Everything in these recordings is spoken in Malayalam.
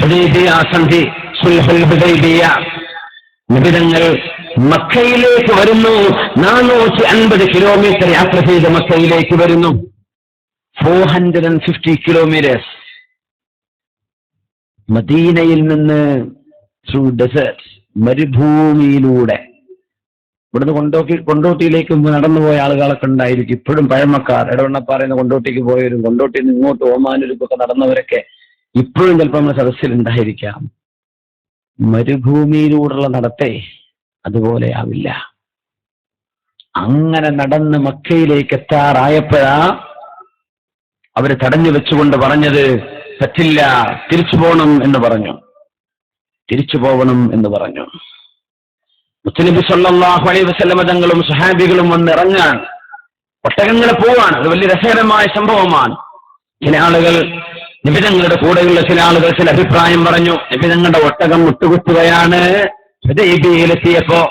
ഹുദൈബിയ സന്ധി, സുൽഹുൽ ഹുദൈബിയ. നബിതങ്ങൾ മക്കയിലേക്ക് വരുന്നു. 450 കിലോമീറ്റർ യാത്ര ചെയ്ത് മക്കയിലേക്ക് വരുന്നു. 450 കിലോമീറ്റേഴ്സ് മദീനയിൽ നിന്ന് ത്രൂ ഡെസേർട്ട്, മരുഭൂമിയിലൂടെ. ഇവിടുന്ന് കൊണ്ടോട്ടിയിലേക്ക് നടന്നുപോയ ആളുകളൊക്കെ ഉണ്ടായിരിക്കും. ഇപ്പോഴും പഴമക്കാർ, ഇടവണ്ണപ്പാറയുന്ന കൊണ്ടോട്ടിക്ക് പോയവരും കൊണ്ടോട്ടിയിൽ നിന്ന് ഇങ്ങോട്ട് ഓമാനൂരിക്കൊക്കെ നടന്നവരൊക്കെ ഇപ്പോഴും ചിലപ്പോൾ നമ്മുടെ സദസ്സിൽ ഉണ്ടായിരിക്കാം. മരുഭൂമിയിലൂടെയുള്ള നടത്തേ അതുപോലെ ആവില്ല. അങ്ങനെ നടന്ന് മക്കയിലേക്ക് എത്താറായപ്പോഴാ അവര് തടഞ്ഞു വെച്ചുകൊണ്ട് പറഞ്ഞത്, പറ്റില്ല, തിരിച്ചു പോകണം എന്ന് പറഞ്ഞു. തിരിച്ചു പോകണം എന്ന് പറഞ്ഞു. മുത്തനബി സല്ലല്ലാഹു അലൈഹി വസല്ലം തങ്ങളും സ്വഹാബികളും വന്നിറങ്ങാൻ, ഒട്ടകങ്ങളെ പോവാണ്. അത് വലിയ രസകരമായ സംഭവമാണ്. ചില ആളുകൾ, നബിതങ്ങളുടെ കൂടെയുള്ള ചില ആളുകൾ ചില അഭിപ്രായം പറഞ്ഞു. നബിതങ്ങളുടെ ഒട്ടകം മുട്ടുകുത്തുകയാണ്. ഹുദൈബിയയിലെത്തിയപ്പോ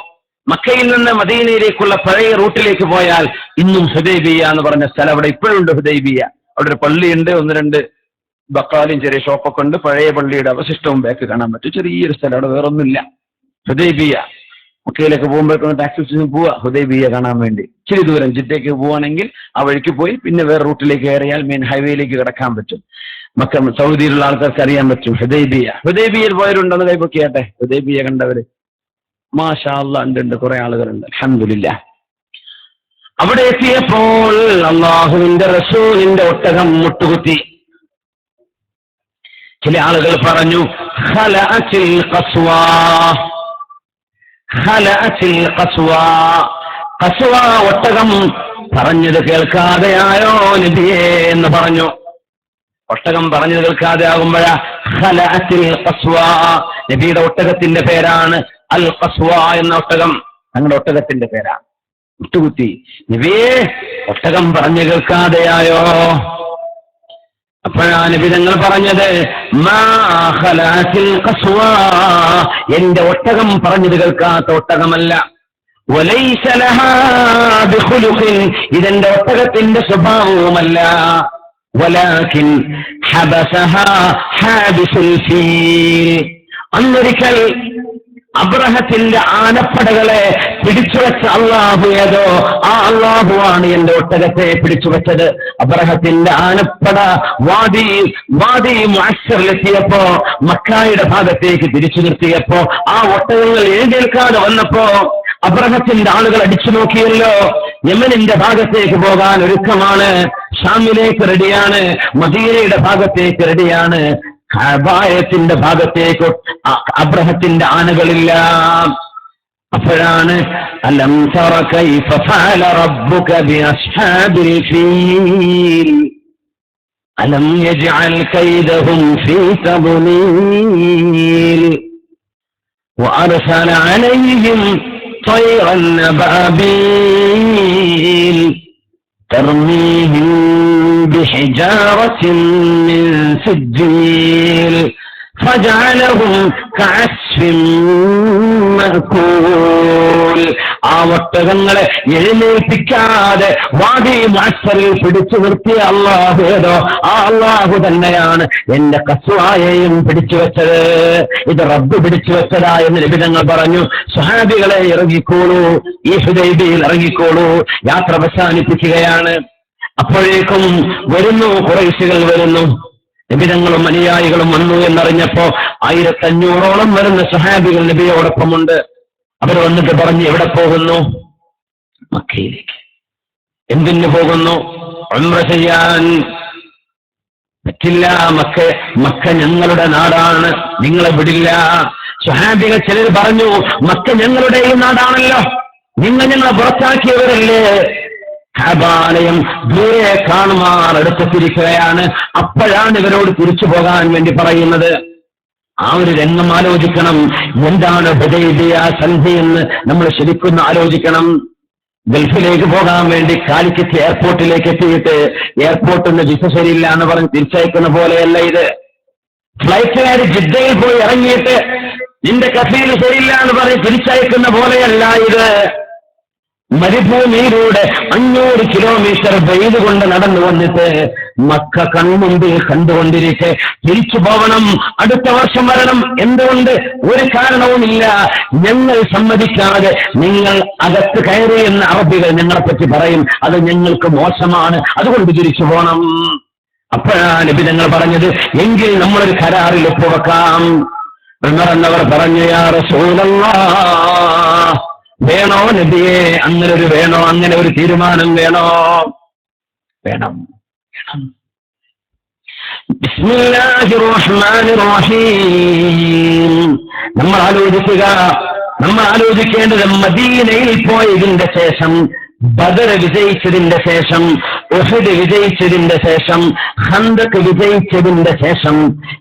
മക്കയിൽ നിന്ന് മദീനയിലേക്കുള്ള പഴയ റൂട്ടിലേക്ക് പോയാൽ ഇന്നും ഹുദൈബിയ എന്ന് പറഞ്ഞ സ്ഥലം അവിടെ ഇപ്പോഴുണ്ട്. ഹുദൈബിയ, അവിടെ ഒരു പള്ളിയുണ്ട്, 1-2 ബക്കാലും ചെറിയ ഷോപ്പൊക്കെ ഉണ്ട്. പഴയ പള്ളിയുടെ അവശിഷ്ടവും ബാക്ക് കാണാൻ പറ്റും. ചെറിയൊരു സ്ഥലം, അവിടെ വേറൊന്നുമില്ല. ഹുദൈബിയ, മക്കയിലേക്ക് പോകുമ്പോഴേക്കും ടാക്സി സ്റ്റേഷനിൽ പോവുക ഹുദൈബിയ കാണാൻ വേണ്ടി. ഇച്ചിരി ദൂരം ജിദ്ദയ്ക്ക് പോവുകയാണെങ്കിൽ ആ വഴിക്ക് പോയി പിന്നെ വേറെ റൂട്ടിലേക്ക് കയറിയാൽ മെയിൻ ഹൈവേയിലേക്ക് കിടക്കാൻ പറ്റും. മക്ക സൗദിയിലുള്ള ആൾക്കാർക്ക് അറിയാൻ പറ്റും ഹുദൈബിയ. ഹുദൈബിയയിൽ പോയവരുണ്ടെന്ന് കൈപ്പൊക്കിയാട്ടെ. ഹുദൈബിയ കണ്ടവര് മാഷാ അല്ലാഹ് ഉണ്ട്, കുറെ ആളുകളുണ്ട്. അൽഹംദുലില്ലാഹ്. അവിടെ എത്തിയപ്പോൾ അല്ലാഹുവിന്റെ റസൂലിന്റെ ഒട്ടകം മുട്ടുകുത്തി. ചില ആളുകൾ പറഞ്ഞു, ഖലഅത്തിൽ ഖസ്വാ, ഖലഅത്തിൽ ഖസ്വാ. ഖസ്വാ ഒട്ടകം പറഞ്ഞത് കേൾക്കാതെയായോ നബിയേ എന്ന് പറഞ്ഞു. ഒട്ടകം പറഞ്ഞത് കേൾക്കാതെ ആകുമ്പോഴാ ഖലഅത്തിൽ ഖസ്വാ. നബിയുടെ ഒട്ടകത്തിന്റെ പേരാണ് അൽ ഖസ്വാ എന്ന ഒട്ടകം. ഞങ്ങളുടെ ഒട്ടകത്തിന്റെ പേരാണ്. മുട്ടുകുത്തി, നബിയേ ഒട്ടകം പറഞ്ഞു കേൾക്കാതെയായോ? അപ്പോഴാ നബി തങ്ങൾ പറഞ്ഞത്, മാ ഖലഅത്തിൽ ഖസ്വാ, എന്റെ ഒട്ടകം പറഞ്ഞത് കേൾക്കാത്ത ഒട്ടകമല്ല. വലൈസ ലഹാ ബിഖുലുഖിൻ, ഇതെന്റെ ഒട്ടകത്തിന്റെ സ്വഭാവവുമല്ല. വലാകിൻ ഹബസഹാ ഹാബിസുൽ ഫീൽ, അന്നൊരിക്കൽ അബ്രഹത്തിന്റെ ആനപ്പടകളെ പിടിച്ചുവെച്ച അള്ളാഹു ഏതോ ആ അള്ളാഹുവാണ് എന്റെ ഒട്ടകത്തെ പിടിച്ചുവെച്ചത്. അബ്രഹത്തിന്റെ ആനപ്പട വാദി മുഅശ്ശറിലെത്തിയപ്പോ, മക്കായുടെ ഭാഗത്തേക്ക് തിരിച്ചു നിർത്തിയപ്പോ, ആ ഒട്ടകങ്ങൾ എഴുന്നേൽക്കാതെ വന്നപ്പോ അബ്രഹത്തിന്റെ ആളുകൾ അടിച്ചു നോക്കിയല്ലോ. യമനിന്റെ ഭാഗത്തേക്ക് പോകാൻ ഒരുക്കമാണ്, ഷാമിലേക്ക് റെഡിയാണ്, മദീനയുടെ ഭാഗത്തേക്ക് റെഡിയാണ്. കഅബയുടെ ഭാഗത്തേക്ക് അബ്രഹത്തിന്റെ ആനകളില്ല. അപ്പോഴാണ് അലം തറ കൈഫ ഫഅല റബ്ബുക ബിഅസ്ഹാബിൽ ഫീൽ അലം യജ്അൽ കൈദഹും ഫീ തദ്ലീൽ വഅർസല അലൈഹിം طيرا أبابيل ترميهم بحجارة من سجيل فجعلهم كعصف مأكول. ആ ഒട്ടകങ്ങളെ എഴുന്നേൽപ്പിക്കാതെ വാദി മുഅശ്ശറിൽ പിടിച്ചു നിർത്തിയ അല്ലാഹു ഏതോ ആ അല്ലാഹു തന്നെയാണ് എന്റെ ഖസ്വായെയും പിടിച്ചു വെച്ചത്. ഇത് റബ്ബ് പിടിച്ചു വെച്ചതാ എന്ന് നബി തങ്ങൾ പറഞ്ഞു. സ്വഹാബികളെ ഇറങ്ങിക്കോളൂ, ഈ ഹുദൈബിയയിൽ ഇറങ്ങിക്കോളൂ. യാത്ര അവസാനിപ്പിക്കുകയാണ്. അപ്പോഴേക്കും വരുന്നു, ഖുറൈശികൾ വരുന്നു. നബിതങ്ങളും അനുയായികളും വന്നു എന്നറിഞ്ഞപ്പോ 1500ഓളം വരുന്ന സ്വഹാബികൾ നബിയോടൊപ്പമുണ്ട്. അവർ വന്നിട്ട് പറഞ്ഞു, എവിടെ പോകുന്നു? മക്കയിലേക്ക്. എന്തിനു പോകുന്നു? ഉംറ ചെയ്യാൻ. പറ്റില്ല, മക്ക ഞങ്ങളുടെ നാടാണ്, നിങ്ങളെ വിടില്ല. സ്വഹാബികൾ ചിലർ പറഞ്ഞു, മക്ക ഞങ്ങളുടെയും നാടാണല്ലോ, നിങ്ങൾ ഞങ്ങളെ പുറത്താക്കിയവരല്ലേ. കഅബാലയം ദൂരെ കാണുമാർ അടുത്തെത്തിരിക്കുകയാണ്. അപ്പോഴാണ് ഇവരോട് തിരിച്ചു പോകാൻ വേണ്ടി പറയുന്നത്. ആ ഒരു രംഗം ആലോചിക്കണം. എന്താണ് ഹുദൈബിയ സന്ധി എന്ന് നമ്മൾ ശരിക്കും ആലോചിക്കണം. ഗൾഫിലേക്ക് പോകാൻ വേണ്ടി കാലിക്കറ്റ് എയർപോർട്ടിലേക്ക് എത്തിയിട്ട് എയർപോർട്ടിൽ നിന്ന് വിസ ശരിയില്ല എന്ന് പറഞ്ഞ് തിരിച്ചയക്കുന്ന പോലെയല്ല ഇത്. ഫ്ലൈറ്റുകാർ ജിദ്ദയിൽ പോയി ഇറങ്ങിയിട്ട് നിന്റെ കഫീൽ ശരിയില്ല എന്ന് പറഞ്ഞ് തിരിച്ചയക്കുന്ന പോലെയല്ല ഇത്. മരുഭൂമിയിലൂടെ 500 കിലോമീറ്റർ വെയിൽ കൊണ്ട് നടന്നു വന്നിട്ട് മക്ക കൺമുമ്പിൽ കണ്ടുകൊണ്ടിരിക്കെ തിരിച്ചു പോകണം, അടുത്ത വർഷം വരണം. എന്തുകൊണ്ട്? ഒരു കാരണവുമില്ല. ഞങ്ങൾ സമ്മതിക്കാതെ നിങ്ങൾ അകത്ത് കയറി എന്ന് അറബികൾ ഞങ്ങളെപ്പറ്റി പറയും, അത് ഞങ്ങൾക്ക് മോശമാണ്, അതുകൊണ്ട് തിരിച്ചു പോകണം. അപ്പോഴാണ് നബി ഞങ്ങൾ പറഞ്ഞത്, എങ്കിൽ നമ്മളൊരു കരാറിൽ ഒപ്പുവെക്കാം. എന്നവർ പറഞ്ഞു, യാ റസൂലല്ലാഹ്, വേണോ നബിയെ? അങ്ങനെ ഒരു തീരുമാനം വേണോ? വേണം. ബിസ്മില്ലാഹിർ റഹ്മാനിർ റഹീം. നമ്മൾ ആലോചിക്കേണ്ടത് മദീനയിൽ പോയതിന്റെ ശേഷം, ബദർ വിജയിച്ചതിന്റെ ശേഷം, ഉഹദ് വിജയിച്ചതിന്റെ ശേഷം, ഖന്ദഖ് വിജയിച്ചതിന്റെ ശേഷം,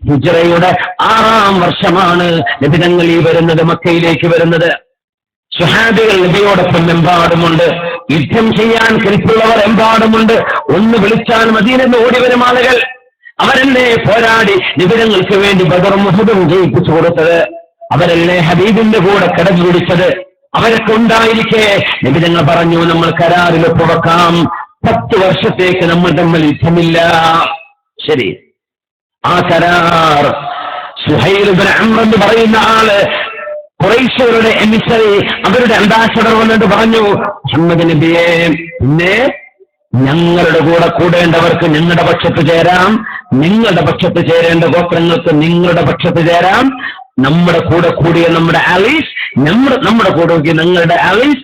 ഹിജ്റയുടെ 6-ാം വർഷമാണ് നബി തങ്ങൾ ഈ വരുന്നത്, മക്കയിലേക്ക് വരുന്നത്. സ്വഹാബികൾ നബിയോടൊപ്പം എമ്പാടുമുണ്ട്, യുദ്ധം ചെയ്യാൻ കെൽപ്പുള്ളവർ എമ്പാടുമുണ്ട്. ഒന്ന് വിളിച്ചാൽ മദീനയിൽ ഓടി വരും ആളുകൾ. അവരല്ലേ പോരാടി നബിതങ്ങൾക്ക് വേണ്ടി ബദറും ഉഹദും ജയിപ്പിച്ചു കൊടുത്തത്. അവരല്ലേ ഹബീബിന്റെ കൂടെ കടന്നു പിടിച്ചത്. അവരൊക്കെ ഉണ്ടായിരിക്കെ നബിതങ്ങൾ പറഞ്ഞു, നമ്മൾ കരാറിൽ ഒപ്പുവെക്കാം, 10 വർഷത്തേക്ക് നമ്മൾ തമ്മിൽ യുദ്ധമില്ല. ശരി. ആ കരാർ സുഹൈൽ ഇബ്നു അംർ എന്ന് പറയുന്ന ആള്, ഖുറൈശികളുടെ എമിസറി, അവരുടെ അംബാസഡർ വന്നിട്ട് പറഞ്ഞു, മുഹമ്മദ് നബിയെ, പിന്നെ ഞങ്ങളുടെ കൂടെ കൂടേണ്ടവർക്ക് ഞങ്ങളുടെ പക്ഷത്ത് ചേരാം, നിങ്ങളുടെ പക്ഷത്ത് ചേരേണ്ട ഗോത്രങ്ങൾക്ക് നിങ്ങളുടെ പക്ഷത്ത് ചേരാം. നമ്മുടെ കൂടെ കൂടിയ നമ്മുടെ ആലീസ്, നമ്മുടെ കൂടെ കൂടിയ നിങ്ങളുടെ ആലീസ്,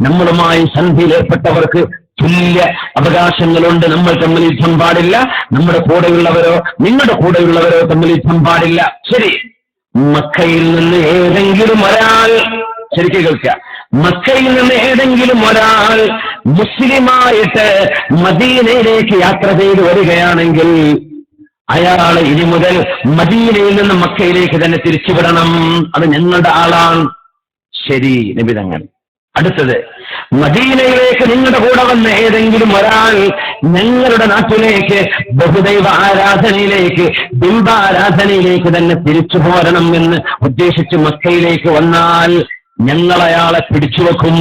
നമ്മളുമായി സന്ധിയിലേർപ്പെട്ടവർക്ക് തുല്യ അവകാശങ്ങളുണ്ട്. നമ്മൾ തമ്മിൽ യുദ്ധം പാടില്ല. നമ്മുടെ കൂടെയുള്ളവരോ നിങ്ങളുടെ കൂടെയുള്ളവരോ തമ്മിൽ യുദ്ധം പാടില്ല. ശരി. മക്കയിൽ നിന്ന് ഏതെങ്കിലും ഒരാൾ, ശരിക്കും കേൾക്കുക, മക്കയിൽ നിന്ന് ഏതെങ്കിലും ഒരാൾ മുസ്ലിമായിട്ട് മദീനയിലേക്ക് യാത്ര ചെയ്ത് വരികയാണെങ്കിൽ അയാൾ ഇനി മുതൽ മദീനയിൽ നിന്ന് മക്കയിലേക്ക് തന്നെ തിരിച്ചുവിടണം. അത് ഞങ്ങളുടെ ആളാണ്. ശരി നബി തങ്ങൾ. അടുത്തത്, മദീനയിലേക്ക് നിങ്ങളുടെ കൂടെ വന്ന ഏതെങ്കിലും ഒരാൾ ഞങ്ങളുടെ നാട്ടിലേക്ക് ബഹുദൈവ ആരാധനയിലേക്ക്, ബിംബാരാധനയിലേക്ക് തന്നെ തിരിച്ചു പോരണം എന്ന് ഉദ്ദേശിച്ച് മക്കയിലേക്ക് വന്നാൽ ഞങ്ങൾ അയാളെ പിടിച്ചുവെക്കും.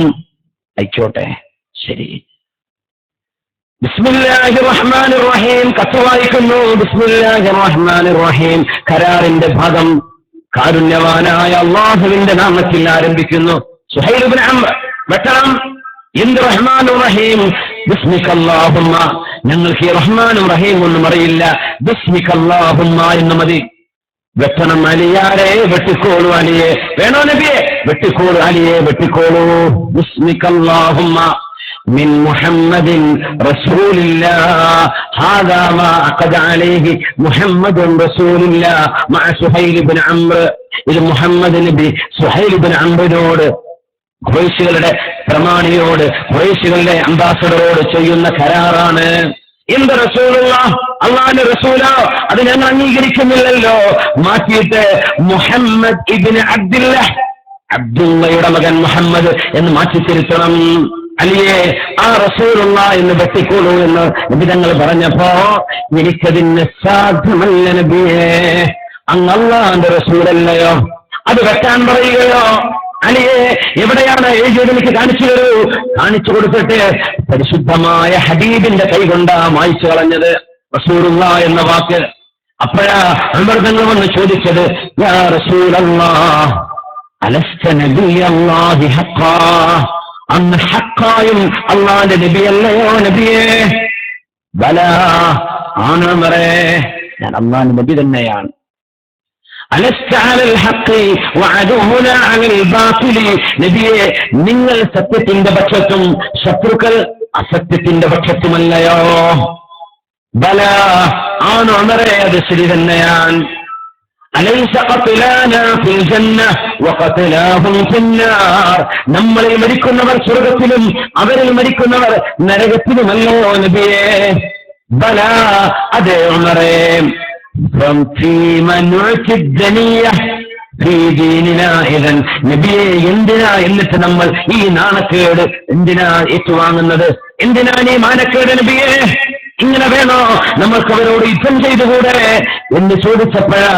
ആയിക്കോട്ടെ, ശരി. ബിസ്മില്ലാഹിർ റഹ്മാനിർ റഹീം. കത്ത് വായിക്കുന്നു. ബിസ്മില്ലാഹിർ റഹ്മാനിർ റഹീം. കരാറിന്റെ ഭാഗം കാരുണ്യവാനായ അല്ലാഹുവിന്റെ നാമത്തിൽ ആരംഭിക്കുന്നു. സുഹൈൽ ഇബ്നു അംർ, വെട്ടണം. എന്ത് റഹ്മാനും റഹീം? ബിസ്മിക്കല്ലാഹുമ്മ. ഞങ്ങൾക്ക് ഈ റഹ്മാനും റഹീം ഒന്നും അറിയില്ല, ബിസ്മിക്കല്ലാഹുമ്മ എന്ന് മതി. വെട്ടണം. അലിയാരെ വെട്ടിക്കോളൂ, അലിയെ. വേണോ നബിയെ? വെട്ടിക്കോളൂ അലിയെ, വെട്ടിക്കോളൂ. ബിസ്മിക്കല്ലാഹുമ്മ മിൻ മുഹമ്മദിൻ റസൂലില്ലാഹ് ഹാദാ മാ അഖദ അലൈഹി മുഹമ്മദുൻ റസൂലുള്ളാഹ് മഅ സുഹൈൽ ഇബ്നു അംർ. ഇത് മുഹമ്മദ് നബി സുഹൈൽ ഇബ്നു അംറിനോട്, ഖുറൈശികളുടെ പ്രമാണിയോട്, ഖുറൈശികളുടെ അംബാസഡറോട് ചെയ്യുന്ന കരാറാണ്. എന്ത് റസൂലുള്ളാഹ്? അല്ലാഹുവിന്റെ റസൂലോ? അത് ഞങ്ങൾ അംഗീകരിക്കുന്നില്ലല്ലോ. മാറ്റിയിട്ട് മുഹമ്മദ് ഇബ്നു അബ്ദുല്ലാഹ്, അബ്ദുള്ളയുടെ മകൻ മുഹമ്മദ് എന്ന് മാറ്റിത്തിരുത്തണം. അലിയെ, ആ റസൂലുള്ളാഹ് എന്ന് വെട്ടിക്കോളൂ എന്ന് നബിതങ്ങൾ പറഞ്ഞപ്പോ, എനിക്കതിന് സാധ്യമല്ല നബിയെ, അങ്ങ് അല്ലാഹുവിന്റെ റസൂലല്ലയോ, അത് വെട്ടാൻ പറയുകയോ? അലിയെ, എവിടെയാണ് എഴുതിയത്? എനിക്ക് കാണിച്ചു തരൂ. കാണിച്ചു കൊടുത്തിട്ട് പരിശുദ്ധമായ ഹബീബിന്റെ കൈകൊണ്ടാ മായ്ച്ചു കളഞ്ഞത് റസൂലുള്ളാഹ് എന്ന വാക്ക്. അപ്പോഴാ ഉമർ തങ്ങൾ വന്ന് ചോദിച്ചത്, യാ റസൂലല്ലാഹ് അലസ്ത നബിയല്ലാഹി ഹഖ്ഖാ, അങ്ങ് ഹഖ്ഖായും അല്ലാഹുവിന്റെ നബിയല്ലയോ നബിയേ? ബലാ, ആണ് ഉമറേ, ഞാൻ അല്ലാഹുവിന്റെ നബി തന്നെയാണ്. നബിയെ, നിങ്ങൾ സത്യത്തിന്റെ പക്ഷത്തും ശത്രുക്കൾ അസത്യത്തിന്റെ പക്ഷത്തുമല്ലയോ? ബല, ആണ് ഉമറേ, അത് ശരി തന്നെയാണ്. നമ്മളിൽ മരിക്കുന്നവർ സ്വർഗത്തിലും അവരിൽ മരിക്കുന്നവർ നരകത്തിലുമല്ലോ നബിയെ? ബല, അതെ ഉമറേ. നബിയെ, എന്തിനാ എന്നിട്ട് നമ്മൾ ഈ നാണക്കേട് എന്തിനാ ഏറ്റുവാങ്ങുന്നത്? എന്തിനാണ് ഈ മാനക്കേട് നബിയെ? ഇങ്ങനെ വേണോ നമ്മൾക്ക് അവരോട് യുദ്ധം ചെയ്തുകൂടെ എന്ന് ചോദിച്ചപ്പോഴാ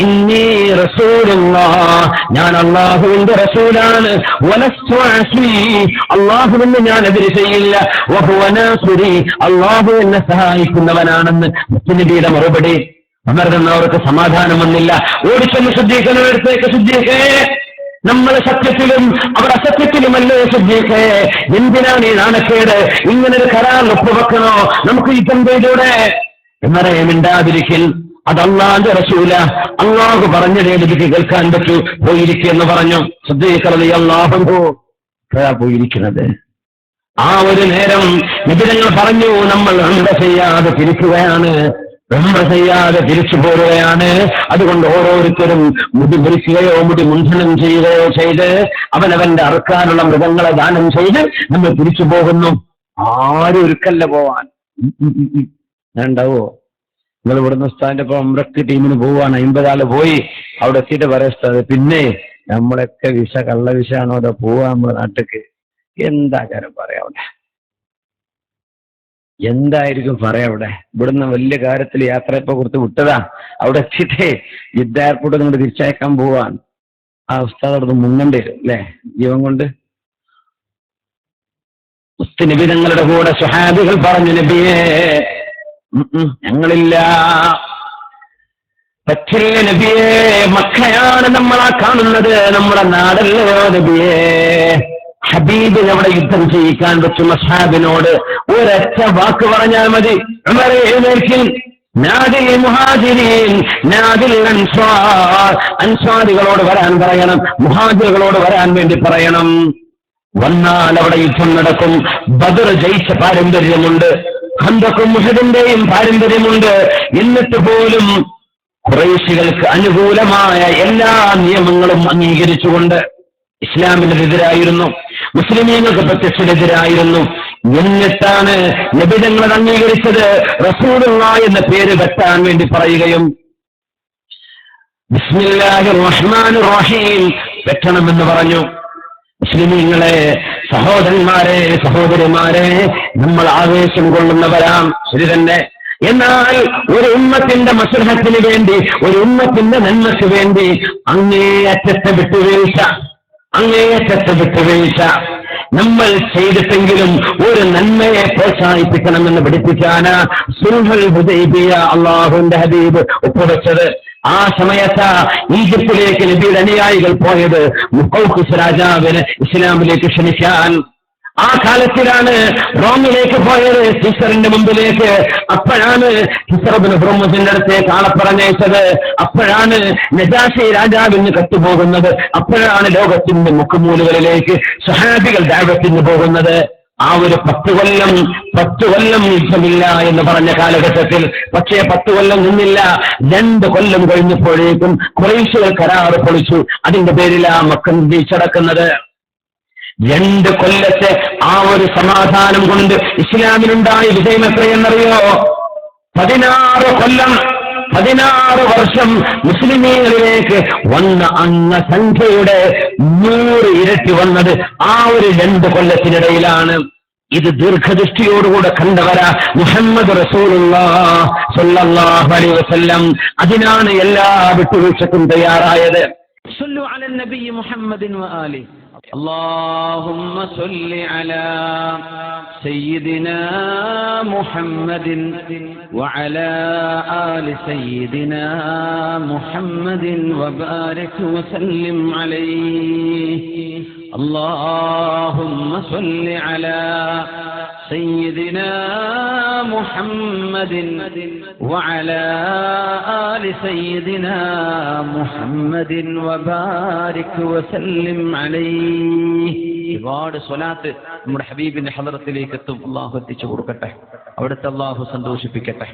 ഇന്നീ റസൂലുള്ളാഹ്, ഞാൻ അല്ലാഹുവിന്റെ റസൂലാണ്, വലസ്തു അസ്വി, അല്ലാഹുവിന് ഞാൻ എതിര് ചെയ്യില്ല, വഹുവ നാസിരി, അല്ലാഹു എന്നെ സഹായിക്കുന്നവനാണെന്ന് മുത്തുനബിയുടെ മറുപടി. ഉമർ എന്നവർക്ക് സമാധാനം വന്നില്ല. ഓടിച്ചെന്ന് സിദ്ദീഖിനെ അടുത്തേക്ക്, സിദ്ദീഖേ, നമ്മൾ സത്യത്തിലും അവർ അസത്യത്തിലുമല്ലേ സിദ്ദീഖേ, എന്തിനാണ് ഈ നാണക്കേട്? ഇങ്ങനൊരു കരാർ ഒപ്പുവെക്കണോ? നമുക്ക് യുദ്ധം ചെയ്തൂടെ? എന്നറേ മിണ്ടാതിരിക്കൽ, അത് അല്ലാഹുവിന്റെ റസൂല, അല്ലാഹു പറഞ്ഞതേ എനിക്ക് കേൾക്കാൻ പറ്റൂ, പോയിരിക്കുമെന്ന് പറഞ്ഞു. സിദ്ദീഖ് റളിയല്ലാഹു അൻഹു പോയിരിക്കുന്നത്. ആ ഒരു നേരം നബിതങ്ങൾ പറഞ്ഞു, നമ്മൾ ഉംറ ചെയ്യാതെ തിരിക്കുകയാണ്, ഉംറ ചെയ്യാതെ തിരിച്ചു പോരുകയാണ്. അതുകൊണ്ട് ഓരോരുത്തരും മുടി മുറിക്കുകയോ മുടി മുണ്ഡനം ചെയ്യുകയോ ചെയ്ത് അവനവന്റെ അറുക്കാനുള്ള മൃഗങ്ങളെ ദാനം ചെയ്ത് നമ്മൾ തിരിച്ചു പോകുന്നു. ആരും ഒരുക്കല്ല പോവാൻ. ഉണ്ടാവോ? നിങ്ങൾ ഇവിടുന്ന് ഉസ്താദിന്റെ ഇപ്പൊ ഉംറക്ക് ടീമിന് പോവാണ്, 50 ആള് പോയി. അവിടെ എത്തിയിട്ട് പറയാ ഉസ്താദ്, പിന്നെ നമ്മളൊക്കെ വിഷ കള്ള വിഷാണോ അതോ പോവാ നമ്മുടെ നാട്ടിക്ക്? എന്താ കാര്യം പറയാ അവിടെ? എന്തായിരിക്കും പറയാ അവിടെ? ഇവിടുന്ന് വലിയ കാര്യത്തിൽ യാത്ര ഇപ്പൊ കൊടുത്ത് വിട്ടതാ, അവിടെ എത്തിയിട്ടേ ജിദ്ദ എയർപോർട്ട് കൊണ്ട് തിരിച്ചയക്കാൻ പോവാൻ. ആ ഉസ്താദ് അവിടുന്ന് മുങ്ങണ്ടി വരും അല്ലേ, ജീവൻ കൊണ്ട്. നബി തങ്ങളുടെ കൂടെ സ്വഹാബികൾ പറഞ്ഞു, നബിയേ ഞങ്ങളില്ല, പറ്റില്ല നബിയേ, മക്കയാണ് നമ്മളാ കാണുന്നത്, നമ്മുടെ നാടല്ലയോ നബിയേ. ഹബീബിന് അവിടെ യുദ്ധം ചെയ്യിക്കാൻ പറ്റും അസ്ഹാബിനോട് ഒരൊറ്റ വാക്ക് പറഞ്ഞാൽ മതി. ഉമറേ എഴുന്നേൽക്കിൻ, നാദിൽ മുഹാജിരീൻ നാദിൽ അൻസ്വാർ, അൻസ്വാരികളോട് വരാൻ പറയണം, മുഹാജിറുകളോട് വരാൻ വേണ്ടി പറയണം. വന്നാൽ അവിടെ യുദ്ധം നടക്കും. ബദർ ജയിച്ച പാരമ്പര്യമുണ്ട്, ഖന്തഖും ഉഹദിന്റെയും പാരമ്പര്യമുണ്ട്. എന്നിട്ട് പോലും ഖുറൈശികൾക്ക് അനുകൂലമായ എല്ലാ നിയമങ്ങളും അംഗീകരിച്ചുകൊണ്ട് ഇസ്ലാമിനെതിരായിരുന്നു, മുസ്ലിമീങ്ങൾക്ക് പ്രത്യക്ഷനെതിരായിരുന്നു. എന്നിട്ടാണ് നബിതങ്ങൾ അംഗീകരിച്ചത്. റസൂലുള്ളാഹി എന്ന പേര് വെട്ടാൻ വേണ്ടി പറയുകയും ബിസ്മില്ലാഹിർ റഹ്മാനിർ റഹീം വെട്ടണമെന്ന് പറഞ്ഞു. മുസ്ലിമീങ്ങളെ, സഹോദരന്മാരെ, സഹോദരിമാരെ, നമ്മൾ ആവേശം കൊള്ളുന്നവരാം, ശരി തന്നെ. എന്നാൽ ഒരു ഉമ്മത്തിന്റെ മസ്ലഹത്തിന് വേണ്ടി, ഒരു ഉമ്മത്തിന്റെ നന്മയ്ക്ക് വേണ്ടി അങ്ങേയറ്റത്തെ വിട്ടുവീഴ്ച നമ്മൾ ചെയ്തിട്ടെങ്കിലും ഒരു നന്മയെ പ്രോത്സാഹിപ്പിക്കണമെന്ന് പഠിപ്പിക്കാന് സുൽഹുൽ ഹുദൈബിയ അല്ലാഹുവിന്റെ ഹബീബ് ഒപ്പുവെച്ചത്. ആ സമയത്ത് ഈജിപ്തിലേക്ക് നബിയുടെ അനുയായികൾ പോയത് മുഖൗഖിസ് രാജാവിന് ഇസ്ലാമിലേക്ക് ക്ഷണിക്കാൻ. ആ കാലത്തിലാണ് റോമിലേക്ക് പോയത്, സീസറിന്റെ മുമ്പിലേക്ക്. അപ്പോഴാണ് ഹിസ്റബിന് ഹുർമുസിന്റെ അടുത്തേക്ക് ആളെ പറഞ്ഞയച്ചത്. അപ്പോഴാണ് നജാശി രാജാവിന് കത്തുപോകുന്നത്. അപ്പോഴാണ് ലോകത്തിന്റെ മുക്കുമൂലുകളിലേക്ക് സ്വഹാബികൾ ദഅവത്തിന് പോകുന്നത്. ആ ഒരു 10 കൊല്ലം യുദ്ധമില്ല എന്ന് പറഞ്ഞ കാലഘട്ടത്തിൽ, പക്ഷേ 10 കൊല്ലം നിന്നില്ല. 2 കൊല്ലം കഴിഞ്ഞപ്പോഴേക്കും ഖുറൈശികൾ കരാറ് പൊളിച്ചു. അതിന്റെ പേരിലാ മക്ക തിരിച്ചടക്കുന്നത്. 2 കൊല്ലത്തെ ആ ഒരു സമാധാനം കൊണ്ട് ഇസ്ലാമിനുണ്ടായ വിജയം എത്രയെന്നറിയോ? 16 കൊല്ലം, 16 വർഷം മുസ്ലിമീങ്ങളിലേക്ക് വന്ന അംഗസംഖ്യയുടെ 100 ഇരട്ടി വന്നത് ആ ഒരു 2 കൊല്ലത്തിനിടയിലാണ്. ഇത് ദീർഘദൃഷ്ടിയോടുകൂടെ കണ്ടവരാ മുഹമ്മദ് റസൂലുള്ളാഹി സ്വല്ലല്ലാഹു അലൈഹി വസല്ലം. അതിനാണ് എല്ലാ വിട്ടുവീഴ്ചക്കും തയ്യാറായത്. സല്ലു അലൻ നബി മുഹമ്മദിൻ വആലി. اللهم صل على سيدنا محمد وعلى آل سيدنا محمد وبارك وسلم عليه. اللهم صل على سيدنا محمد وعلى آل سيدنا محمد وبارك وسلم عليه. ഒരുപാട് സ്വലാത്ത് നമ്മുടെ ഹബീബിന്റെ ഹളറത്തിലേക്ക് എത്തും. അള്ളാഹു എത്തിച്ചു കൊടുക്കട്ടെ, അവിടുത്തെ അള്ളാഹു സന്തോഷിപ്പിക്കട്ടെ.